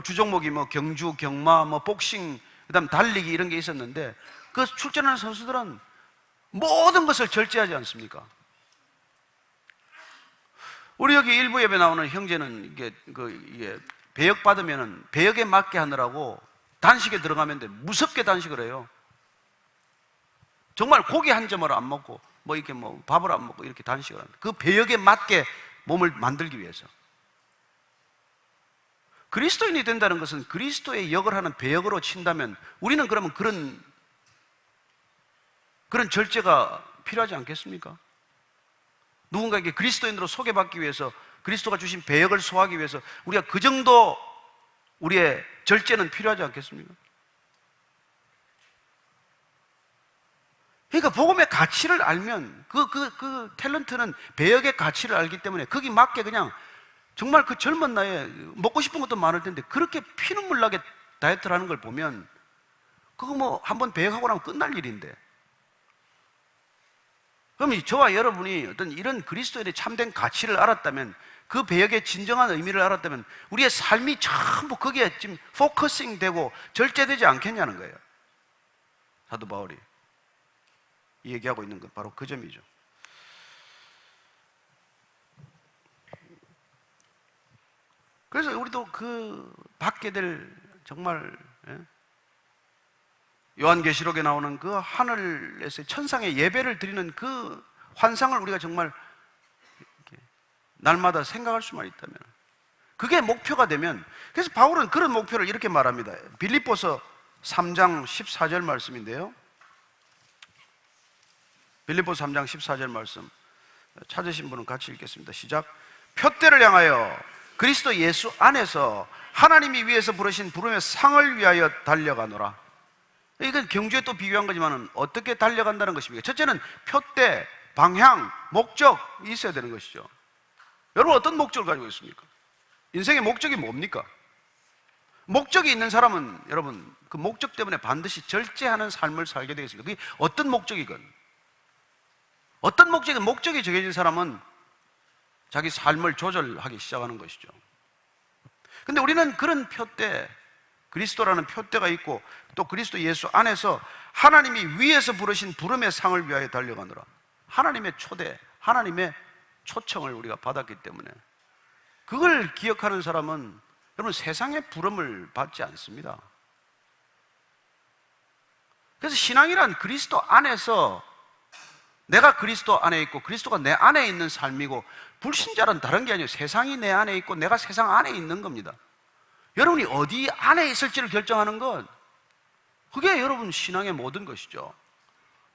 주종목이 경주, 경마, 복싱, 그다음 달리기 이런 게 있었는데, 그 출전하는 선수들은 모든 것을 절제하지 않습니까? 우리 여기 일부 예배 나오는 형제는 이게 배역 받으면은 배역에 맞게 하느라고 단식에 들어가면 돼. 무섭게 단식을 해요. 정말 고기 한 점을 안 먹고 밥을 안 먹고 이렇게 단식을 합니다. 그 배역에 맞게 몸을 만들기 위해서. 그리스도인이 된다는 것은 그리스도의 역을 하는 배역으로 친다면 우리는 그러면 그런 절제가 필요하지 않겠습니까? 누군가에게 그리스도인으로 소개받기 위해서, 그리스도가 주신 배역을 소화하기 위해서 우리가 그 정도 우리의 절제는 필요하지 않겠습니까? 그러니까 복음의 가치를 알면 그 탤런트는 배역의 가치를 알기 때문에 거기 맞게 그냥 정말 그 젊은 나이에 먹고 싶은 것도 많을 텐데 그렇게 피눈물 나게 다이어트를 하는 걸 보면 그거 한번 배역하고 나면 끝날 일인데, 그럼 저와 여러분이 어떤 이런 그리스도인의 참된 가치를 알았다면, 그 배역의 진정한 의미를 알았다면 우리의 삶이 전부 거기에 지금 포커싱 되고 절제되지 않겠냐는 거예요. 사도 바울이 얘기하고 있는 건 바로 그 점이죠. 그래서 우리도 그 받게 될 정말 요한계시록에 나오는 그 하늘에서 천상의 예배를 드리는 그 환상을 우리가 정말 날마다 생각할 수만 있다면, 그게 목표가 되면, 그래서 바울은 그런 목표를 이렇게 말합니다. 빌립보서 3장 14절 말씀인데요. 빌립보서 3장 14절 말씀 찾으신 분은 같이 읽겠습니다. 시작. 표대를 향하여 그리스도 예수 안에서 하나님이 위에서 부르신 부름의 상을 위하여 달려가노라. 이건 경주에 또 비교한 거지만 어떻게 달려간다는 것입니까? 첫째는 표대, 방향, 목적이 있어야 되는 것이죠. 여러분 어떤 목적을 가지고 있습니까? 인생의 목적이 뭡니까? 목적이 있는 사람은 여러분 그 목적 때문에 반드시 절제하는 삶을 살게 되겠습니다. 그게 어떤 목적이건, 어떤 목적이 정해진 사람은 자기 삶을 조절하기 시작하는 것이죠. 근데 우리는 그런 표대, 그리스도라는 표대가 있고 또 그리스도 예수 안에서 하나님이 위에서 부르신 부름의 상을 위하여 달려가느라, 하나님의 초대, 하나님의 초청을 우리가 받았기 때문에 그걸 기억하는 사람은 여러분 세상의 부름을 받지 않습니다. 그래서 신앙이란 그리스도 안에서, 내가 그리스도 안에 있고 그리스도가 내 안에 있는 삶이고, 불신자는 다른 게 아니에요. 세상이 내 안에 있고 내가 세상 안에 있는 겁니다. 여러분이 어디 안에 있을지를 결정하는 건 그게 여러분 신앙의 모든 것이죠.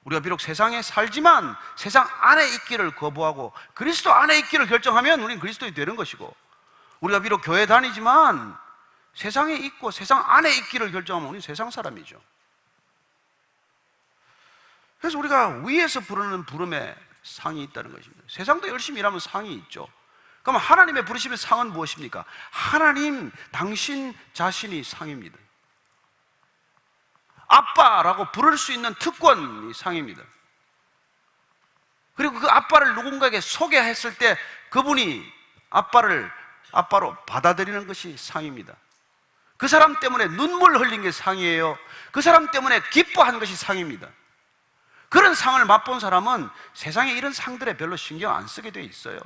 우리가 비록 세상에 살지만 세상 안에 있기를 거부하고 그리스도 안에 있기를 결정하면 우리는 그리스도인이 되는 것이고, 우리가 비록 교회 다니지만 세상에 있고 세상 안에 있기를 결정하면 우리는 세상 사람이죠. 그래서 우리가 위에서 부르는 부름에 상이 있다는 것입니다. 세상도 열심히 일하면 상이 있죠. 그럼 하나님의 부르심의 상은 무엇입니까? 하나님 당신 자신이 상입니다. 아빠라고 부를 수 있는 특권이 상입니다. 그리고 그 아빠를 누군가에게 소개했을 때 그분이 아빠로 받아들이는 것이 상입니다. 그 사람 때문에 눈물 흘린 게 상이에요. 그 사람 때문에 기뻐한 것이 상입니다. 그런 상을 맛본 사람은 세상에 이런 상들에 별로 신경 안 쓰게 돼 있어요.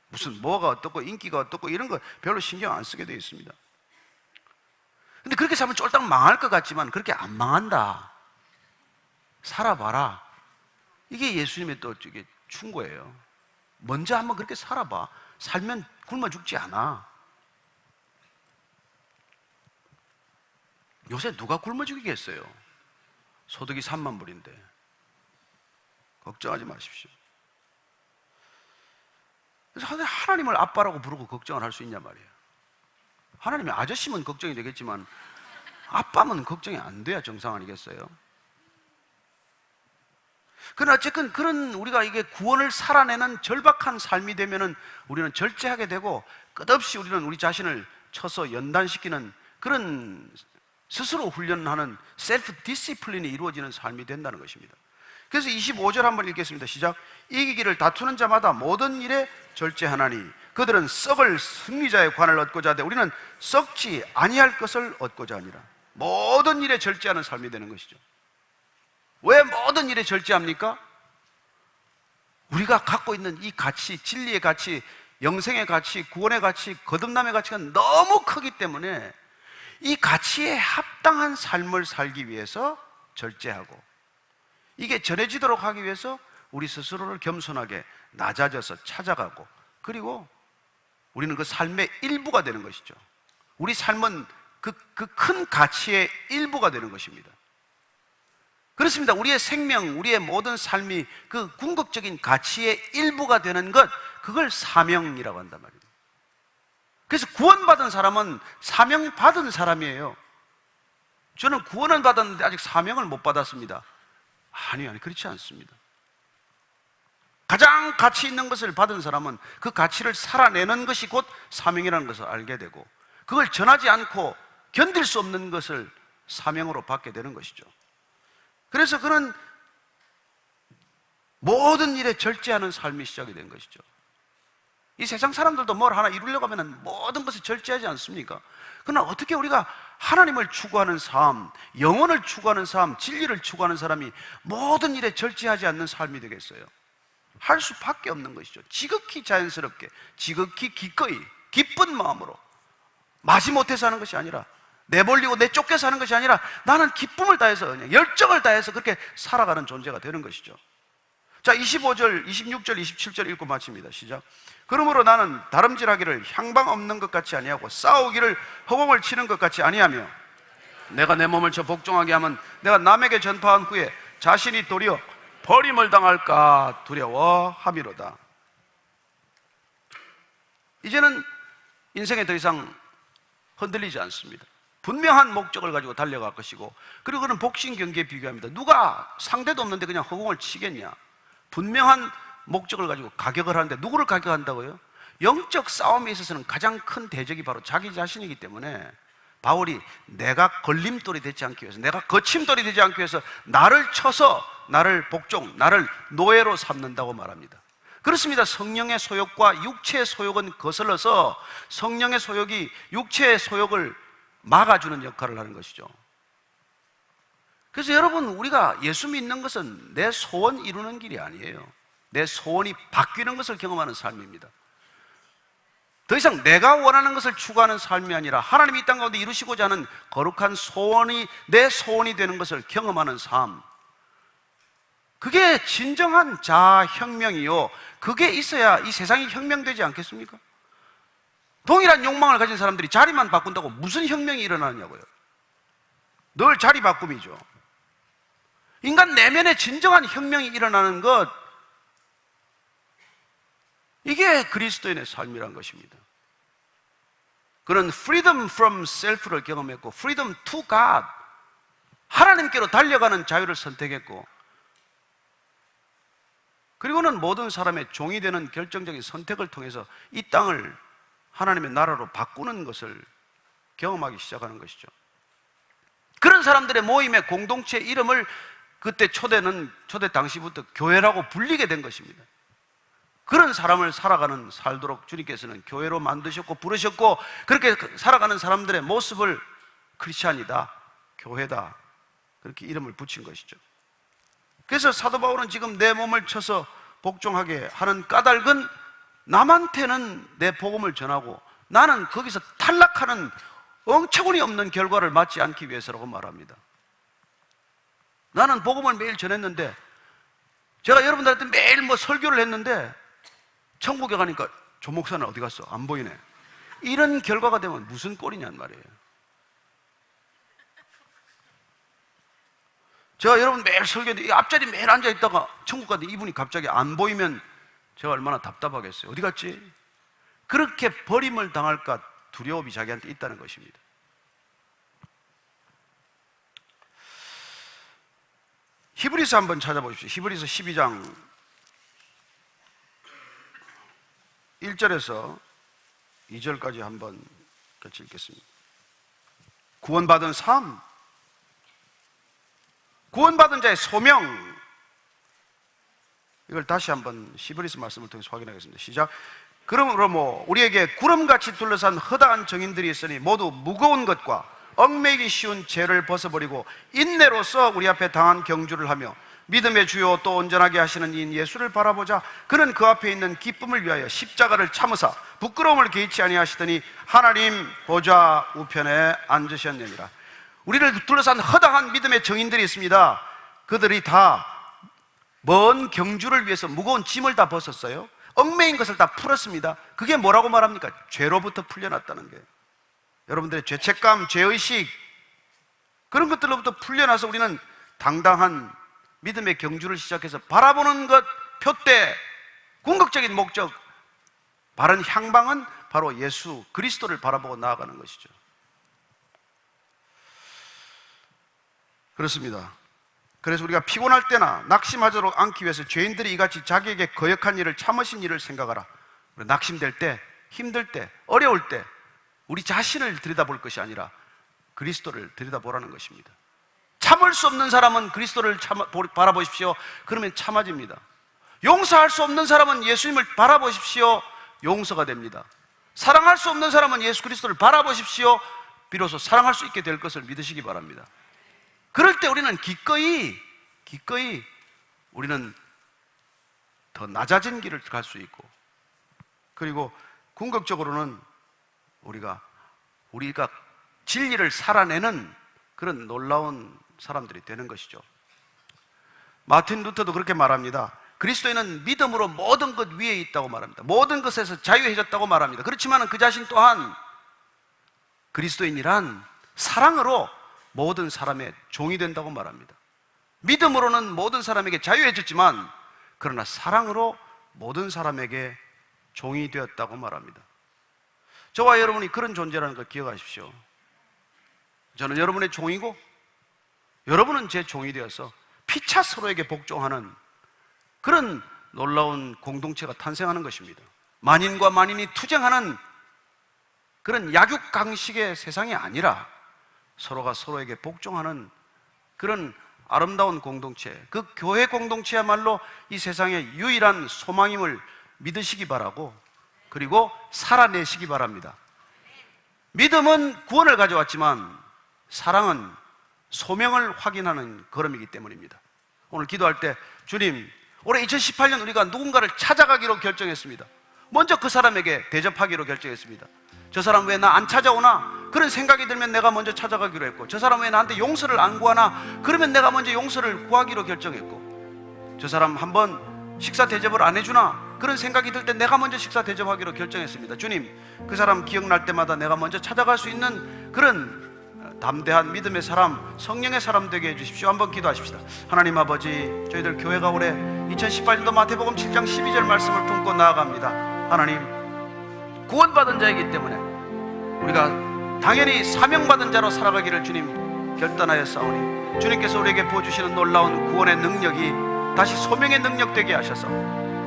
무슨 뭐가 어떻고 인기가 어떻고 이런 거 별로 신경 안 쓰게 돼 있습니다. 근데 그렇게 살면 쫄딱 망할 것 같지만 그렇게 안 망한다. 살아봐라. 이게 예수님의 또 이게 충고예요. 먼저 한번 그렇게 살아봐. 살면 굶어 죽지 않아. 요새 누가 굶어 죽이겠어요? 소득이 3만 불인데. 걱정하지 마십시오. 그래서 하나님을 아빠라고 부르고 걱정을 할 수 있냐 말이에요. 하나님이 아저씨면 걱정이 되겠지만 아빠면 걱정이 안 돼야 정상 아니겠어요? 그러나 어쨌든 그런 우리가 이게 구원을 살아내는 절박한 삶이 되면은 우리는 절제하게 되고 끝없이 우리는 우리 자신을 쳐서 연단시키는 그런 스스로 훈련하는 셀프 디시플린이 이루어지는 삶이 된다는 것입니다. 그래서 25절 한번 읽겠습니다. 시작. 이기기를 다투는 자마다 모든 일에 절제하나니 그들은 썩을 승리자의 관을 얻고자 하되 우리는 썩지 아니할 것을 얻고자 하니라. 모든 일에 절제하는 삶이 되는 것이죠. 왜 모든 일에 절제합니까? 우리가 갖고 있는 이 가치, 진리의 가치, 영생의 가치, 구원의 가치, 거듭남의 가치가 너무 크기 때문에 이 가치에 합당한 삶을 살기 위해서 절제하고, 이게 전해지도록 하기 위해서 우리 스스로를 겸손하게 낮아져서 찾아가고, 그리고 우리는 그 삶의 일부가 되는 것이죠. 우리 삶은 그 큰 가치의 일부가 되는 것입니다. 그렇습니다. 우리의 생명, 우리의 모든 삶이 그 궁극적인 가치의 일부가 되는 것, 그걸 사명이라고 한단 말입니다. 그래서 구원받은 사람은 사명받은 사람이에요. 저는 구원은 받았는데 아직 사명을 못 받았습니다. 아니, 그렇지 않습니다. 가장 가치 있는 것을 받은 사람은 그 가치를 살아내는 것이 곧 사명이라는 것을 알게 되고, 그걸 전하지 않고 견딜 수 없는 것을 사명으로 받게 되는 것이죠. 그래서 그런 모든 일에 절제하는 삶이 시작이 된 것이죠. 이 세상 사람들도 뭘 하나 이루려고 하면 모든 것을 절제하지 않습니까? 그러나 어떻게 우리가 하나님을 추구하는 삶, 영혼을 추구하는 삶, 진리를 추구하는 사람이 모든 일에 절제하지 않는 삶이 되겠어요? 할 수밖에 없는 것이죠. 지극히 자연스럽게, 지극히 기꺼이, 기쁜 마음으로, 마지못해서 하는 것이 아니라, 내몰리고 내쫓겨서 하는 것이 아니라 나는 기쁨을 다해서, 그냥 열정을 다해서 그렇게 살아가는 존재가 되는 것이죠. 자, 25절, 26절, 27절 읽고 마칩니다. 시작. 그러므로 나는 다름질하기를 향방 없는 것 같이 아니하고 싸우기를 허공을 치는 것 같이 아니하며 내가 내 몸을 저 복종하게 하면 내가 남에게 전파한 후에 자신이 도리어 버림을 당할까 두려워함이로다. 이제는 인생에 더 이상 흔들리지 않습니다. 분명한 목적을 가지고 달려갈 것이고, 그리고 그는 복싱 경기에 비교합니다. 누가 상대도 없는데 그냥 허공을 치겠냐? 분명한 목적을 가지고 가격을 하는데 누구를 가격한다고요? 영적 싸움에 있어서는 가장 큰 대적이 바로 자기 자신이기 때문에 바울이 내가 걸림돌이 되지 않기 위해서, 내가 거침돌이 되지 않기 위해서 나를 쳐서 나를 복종, 나를 노예로 삼는다고 말합니다. 그렇습니다. 성령의 소욕과 육체의 소욕은 거슬러서 성령의 소욕이 육체의 소욕을 막아주는 역할을 하는 것이죠. 그래서 여러분, 우리가 예수 믿는 것은 내 소원 이루는 길이 아니에요. 내 소원이 바뀌는 것을 경험하는 삶입니다. 더 이상 내가 원하는 것을 추구하는 삶이 아니라 하나님이 이 땅 가운데 이루시고자 하는 거룩한 소원이 내 소원이 되는 것을 경험하는 삶, 그게 진정한 자아혁명이요, 그게 있어야 이 세상이 혁명되지 않겠습니까? 동일한 욕망을 가진 사람들이 자리만 바꾼다고 무슨 혁명이 일어나느냐고요. 늘 자리 바꿈이죠. 인간 내면에 진정한 혁명이 일어나는 것, 이게 그리스도인의 삶이란 것입니다. 그는 freedom from self를 경험했고 freedom to God, 하나님께로 달려가는 자유를 선택했고, 그리고는 모든 사람의 종이 되는 결정적인 선택을 통해서 이 땅을 하나님의 나라로 바꾸는 것을 경험하기 시작하는 것이죠. 그런 사람들의 모임의 공동체 이름을 그때 초대 당시부터 교회라고 불리게 된 것입니다. 그런 사람을 살도록 주님께서는 교회로 만드셨고 부르셨고, 그렇게 살아가는 사람들의 모습을 크리스찬이다, 교회다, 그렇게 이름을 붙인 것이죠. 그래서 사도 바울은 지금 내 몸을 쳐서 복종하게 하는 까닭은 남한테는 내 복음을 전하고 나는 거기서 탈락하는 엉처구니 없는 결과를 맞지 않기 위해서라고 말합니다. 나는 복음을 매일 전했는데, 제가 여러분들한테 매일 설교를 했는데 천국에 가니까 조 목사는 어디 갔어? 안 보이네. 이런 결과가 되면 무슨 꼴이냔 말이에요. 제가 여러분 매일 설교했는데 앞자리 매일 앉아있다가 천국 가는데 이분이 갑자기 안 보이면 제가 얼마나 답답하겠어요. 어디 갔지? 그렇게 버림을 당할까 두려움이 자기한테 있다는 것입니다. 히브리서 한번 찾아보십시오. 히브리서 12장 1절에서 2절까지 한번 같이 읽겠습니다. 구원받은 삶, 구원받은 자의 소명, 이걸 다시 한번 히브리서 말씀을 통해서 확인하겠습니다. 시작. 그러므로 우리에게 구름같이 둘러싼 허다한 정인들이 있으니 모두 무거운 것과 얽매이기 쉬운 죄를 벗어버리고 인내로서 우리 앞에 당한 경주를 하며 믿음의 주요 또 온전하게 하시는 이인 예수를 바라보자. 그는 그 앞에 있는 기쁨을 위하여 십자가를 참으사 부끄러움을 개의치 아니하시더니 하나님 보좌 우편에 앉으셨느니라. 우리를 둘러싼 허다한 믿음의 정인들이 있습니다. 그들이 다 먼 경주를 위해서 무거운 짐을 다 벗었어요. 얽매인 것을 다 풀었습니다. 그게 뭐라고 말합니까? 죄로부터 풀려났다는 거예요. 여러분들의 죄책감, 죄의식, 그런 것들로부터 풀려나서 우리는 당당한 믿음의 경주를 시작해서 바라보는 것, 표대, 궁극적인 목적, 바른 향방은 바로 예수 그리스도를 바라보고 나아가는 것이죠. 그렇습니다. 그래서 우리가 피곤할 때나 낙심하도록 않기 위해서 죄인들이 이같이 자기에게 거역한 일을 참으신 일을 생각하라. 낙심될 때, 힘들 때, 어려울 때 우리 자신을 들여다볼 것이 아니라 그리스도를 들여다보라는 것입니다. 참을 수 없는 사람은 그리스도를 바라보십시오. 그러면 참아집니다. 용서할 수 없는 사람은 예수님을 바라보십시오. 용서가 됩니다. 사랑할 수 없는 사람은 예수 그리스도를 바라보십시오. 비로소 사랑할 수 있게 될 것을 믿으시기 바랍니다. 그럴 때 우리는 기꺼이 우리는 더 낮아진 길을 갈 수 있고, 그리고 궁극적으로는 우리가 진리를 살아내는 그런 놀라운 사람들이 되는 것이죠. 마틴 루터도 그렇게 말합니다. 그리스도인은 믿음으로 모든 것 위에 있다고 말합니다. 모든 것에서 자유해졌다고 말합니다. 그렇지만 그 자신 또한 그리스도인이란 사랑으로 모든 사람의 종이 된다고 말합니다. 믿음으로는 모든 사람에게 자유해졌지만 그러나 사랑으로 모든 사람에게 종이 되었다고 말합니다. 저와 여러분이 그런 존재라는 걸 기억하십시오. 저는 여러분의 종이고 여러분은 제 종이 되어서 피차 서로에게 복종하는 그런 놀라운 공동체가 탄생하는 것입니다. 만인과 만인이 투쟁하는 그런 약육강식의 세상이 아니라 서로가 서로에게 복종하는 그런 아름다운 공동체, 그 교회 공동체야말로 이 세상의 유일한 소망임을 믿으시기 바라고, 그리고 살아내시기 바랍니다. 믿음은 구원을 가져왔지만 사랑은 소명을 확인하는 걸음이기 때문입니다. 오늘 기도할 때 주님, 올해 2018년 우리가 누군가를 찾아가기로 결정했습니다. 먼저 그 사람에게 대접하기로 결정했습니다. 저 사람 왜 나 안 찾아오나? 그런 생각이 들면 내가 먼저 찾아가기로 했고, 저 사람 왜 나한테 용서를 안 구하나? 그러면 내가 먼저 용서를 구하기로 결정했고, 저 사람 한번 식사 대접을 안 해주나? 그런 생각이 들 때 내가 먼저 식사 대접하기로 결정했습니다. 주님, 그 사람 기억날 때마다 내가 먼저 찾아갈 수 있는 그런 담대한 믿음의 사람, 성령의 사람 되게 해주십시오. 한번 기도하십시다. 하나님 아버지, 저희들 교회가 올해 2018년도 마태복음 7장 12절 말씀을 품고 나아갑니다. 하나님, 구원받은 자이기 때문에 우리가 당연히 사명받은 자로 살아가기를 주님 결단하였사오니, 주님께서 우리에게 보여주시는 놀라운 구원의 능력이 다시 소명의 능력 되게 하셔서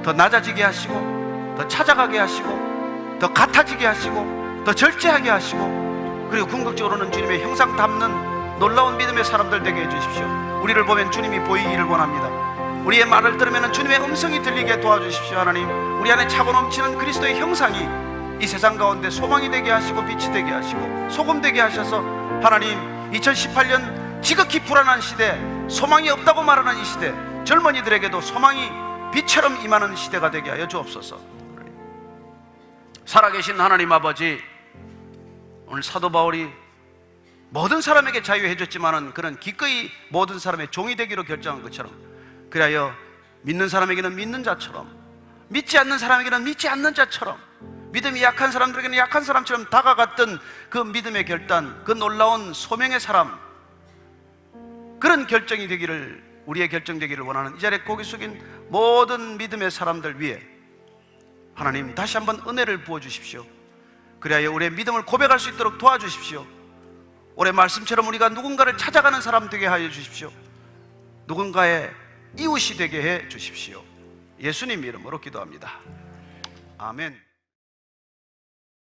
더 낮아지게 하시고, 더 찾아가게 하시고, 더 같아지게 하시고, 더 절제하게 하시고, 그리고 궁극적으로는 주님의 형상 담는 놀라운 믿음의 사람들 되게 해주십시오. 우리를 보면 주님이 보이기를 원합니다. 우리의 말을 들으면 주님의 음성이 들리게 도와주십시오. 하나님, 우리 안에 차고 넘치는 그리스도의 형상이 이 세상 가운데 소망이 되게 하시고, 빛이 되게 하시고, 소금 되게 하셔서 하나님, 2018년 지극히 불안한 시대, 소망이 없다고 말하는 이 시대, 젊은이들에게도 소망이 빛처럼 임하는 시대가 되게 하여 주옵소서. 살아계신 하나님 아버지, 오늘 사도 바울이 모든 사람에게 자유해 줬지만은 그는 기꺼이 모든 사람의 종이 되기로 결정한 것처럼, 그리하여 믿는 사람에게는 믿는 자처럼, 믿지 않는 사람에게는 믿지 않는 자처럼, 믿음이 약한 사람들에게는 약한 사람처럼 다가갔던 그 믿음의 결단, 그 놀라운 소명의 사람, 그런 결정이 되기를, 우리의 결정되기를 원하는 이 자리에 고개 숙인 모든 믿음의 사람들 위해 하나님 다시 한번 은혜를 부어주십시오. 그리하여 우리의 믿음을 고백할 수 있도록 도와주십시오. 올해 말씀처럼 우리가 누군가를 찾아가는 사람 되게 하여 주십시오. 누군가의 이웃이 되게 해 주십시오. 예수님 이름으로 기도합니다. 아멘.